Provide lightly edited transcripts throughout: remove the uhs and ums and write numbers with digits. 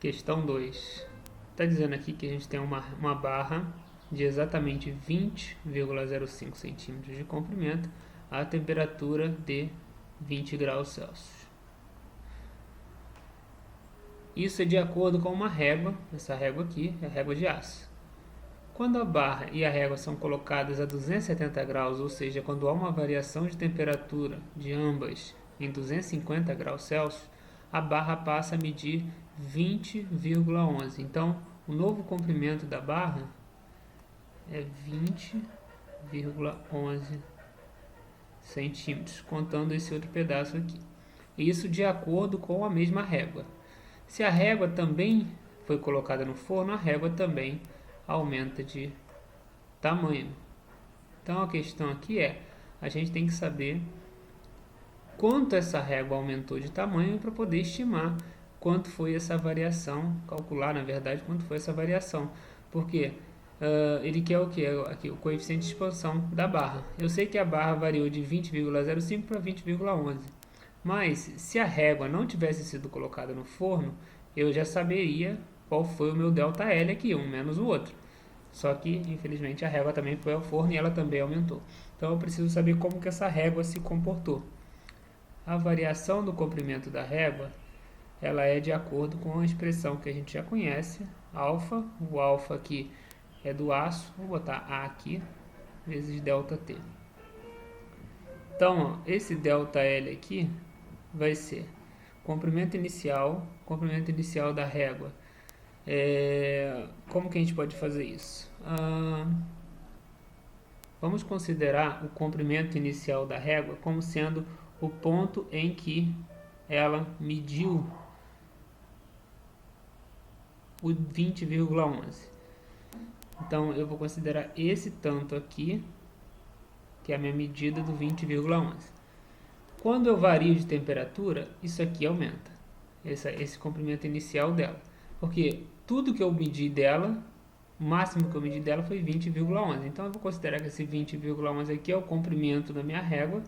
Questão 2. Está dizendo aqui que a gente tem uma barra de exatamente 20,05 centímetros de comprimento a temperatura de 20 graus Celsius. Isso é de acordo com uma régua, essa régua aqui é a régua de aço. Quando a barra e a régua são colocadas a 270 graus, ou seja, quando há uma variação de temperatura de ambas em 250 graus Celsius, a barra passa a medir 20,11. Então, o novo comprimento da barra é 20,11 centímetros, contando esse outro pedaço aqui. Isso de acordo com a mesma régua. Se a régua também foi colocada no forno, a régua também aumenta de tamanho. Então a questão aqui é, a gente tem que saber quanto essa régua aumentou de tamanho para poder estimar quanto foi essa variação, calcular na verdade quanto foi essa variação, porque ele quer o que? Aqui, o coeficiente de expansão da barra. Eu sei que a barra variou de 20,05 para 20,11, mas se a régua não tivesse sido colocada no forno, eu já saberia qual foi o meu ΔL aqui, um menos o outro. Só que, infelizmente, a régua também foi ao forno e ela também aumentou. Então eu preciso saber como que essa régua se comportou. A variação do comprimento da régua, ela é de acordo com a expressão que a gente já conhece, alfa. O alfa aqui é do aço, vou botar A aqui, vezes ΔT. Então, ó, esse ΔL aqui vai ser comprimento inicial da régua. Como que a gente pode fazer isso? Vamos considerar o comprimento inicial da régua como sendo o ponto em que ela mediu o 20,11. Então eu vou considerar esse tanto aqui, que é a minha medida do 20,11. Quando eu vario de temperatura, isso aqui aumenta, esse comprimento inicial dela, porque tudo que eu medi dela, o máximo que eu medi dela foi 20,11. Então eu vou considerar que esse 20,11 aqui é o comprimento da minha régua,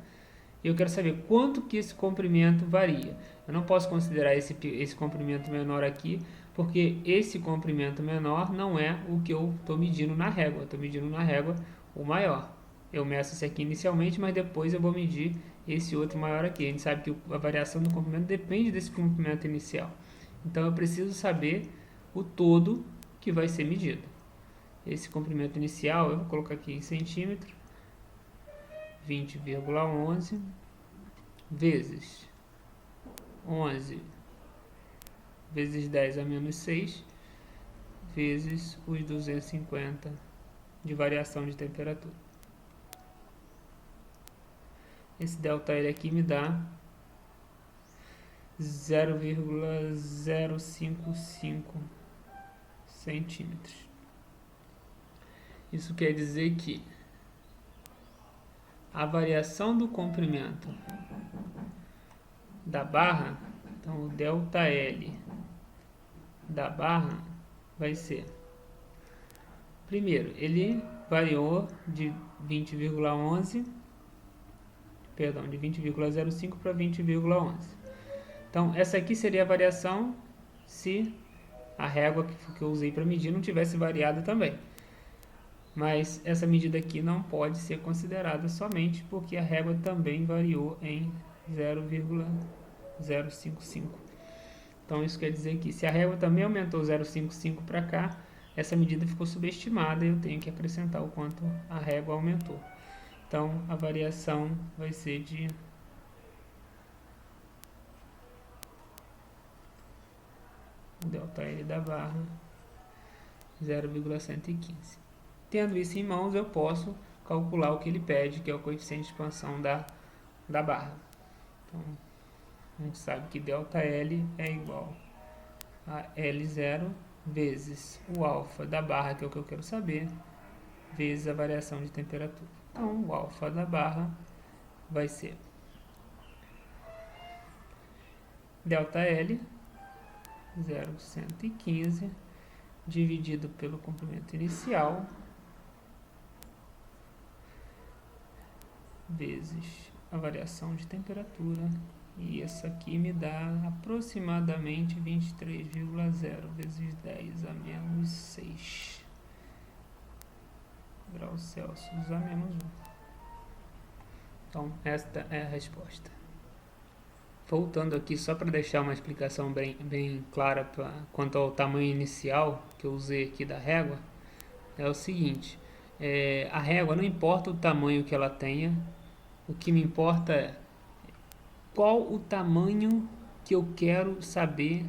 e eu quero saber quanto que esse comprimento varia. Eu não posso considerar esse comprimento menor aqui, porque esse comprimento menor não é o que eu estou medindo na régua. Eu estou medindo na régua o maior. Eu meço esse aqui inicialmente, mas depois eu vou medir esse outro maior aqui. A gente sabe que a variação do comprimento depende desse comprimento inicial. Então eu preciso saber o todo que vai ser medido. Esse comprimento inicial, eu vou colocar aqui em centímetro, 20,11 vezes 11 vezes 10 a menos 6 vezes os 250 de variação de temperatura. Esse ΔL aqui me dá 0,055 centímetros. Isso quer dizer que a variação do comprimento da barra, então o ΔL da barra vai ser, primeiro, ele variou de 20,11, perdão, de 20,05 para 20,11. Então essa aqui seria a variação se a régua que eu usei para medir não tivesse variado também. Mas essa medida aqui não pode ser considerada somente porque a régua também variou em 0,055. Então isso quer dizer que se a régua também aumentou 0,55 para cá, essa medida ficou subestimada e eu tenho que acrescentar o quanto a régua aumentou. Então a variação vai ser de ΔL da barra 0,115. Tendo isso em mãos, eu posso calcular o que ele pede, que é o coeficiente de expansão da barra. Então, a gente sabe que ΔL é igual a L0 vezes o alfa da barra, que é o que eu quero saber, vezes a variação de temperatura. Então, o alfa da barra vai ser ΔL 0,115 dividido pelo comprimento inicial vezes a variação de temperatura E isso aqui me dá aproximadamente 23,0 vezes 10 a menos 6 graus Celsius a menos 1. Então, esta é a resposta. Voltando aqui, só para deixar uma explicação bem clara quanto ao tamanho inicial que eu usei aqui da régua, é o seguinte: a régua, não importa o tamanho que ela tenha, o que me importa é qual o tamanho que eu quero saber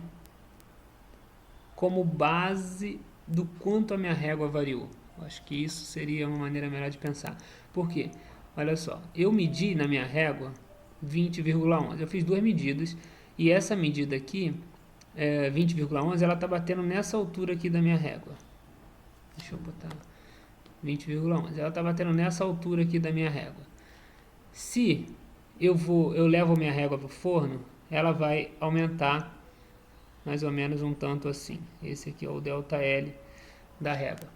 como base do quanto a minha régua variou. Acho que isso seria uma maneira melhor de pensar. Por quê? Olha só, eu medi na minha régua 20,11. Eu fiz duas medidas e essa medida aqui, 20,11, ela está batendo nessa altura aqui da minha régua. Deixa eu botar 20,11. Ela está batendo nessa altura aqui da minha régua. Se eu levo minha régua para o forno, ela vai aumentar mais ou menos um tanto assim. Esse aqui é o ΔL da régua.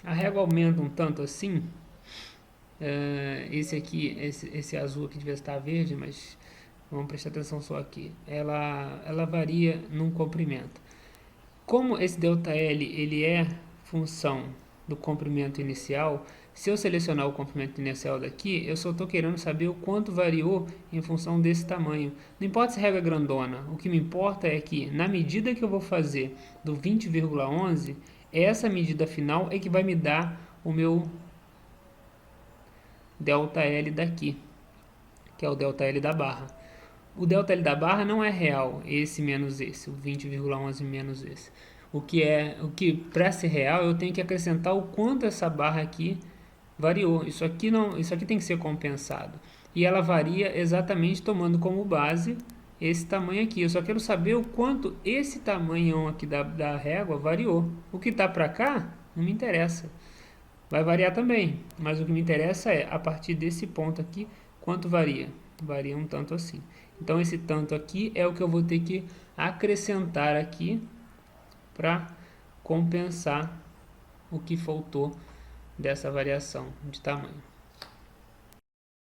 A régua aumenta um tanto assim. Esse aqui, esse azul aqui devia estar verde, mas vamos prestar atenção só aqui. Ela varia num comprimento. Como esse ΔL ele é função do comprimento inicial, se eu selecionar o comprimento inicial daqui, eu só estou querendo saber o quanto variou em função desse tamanho. Não importa se a régua é grandona, o que me importa é que na medida que eu vou fazer do 20,11, essa medida final é que vai me dar o meu ΔL daqui, que é o ΔL da barra. O ΔL da barra não é real, esse menos esse, o 20,11 menos esse. O que para ser real, eu tenho que acrescentar o quanto essa barra aqui variou. Isso aqui tem que ser compensado. E ela varia exatamente tomando como base esse tamanho aqui. Eu só quero saber o quanto esse tamanho aqui da régua variou. O que está para cá não me interessa. Vai variar também, mas o que me interessa é, a partir desse ponto aqui, quanto varia? Varia um tanto assim. Então, esse tanto aqui é o que eu vou ter que acrescentar aqui para compensar o que faltou dessa variação de tamanho.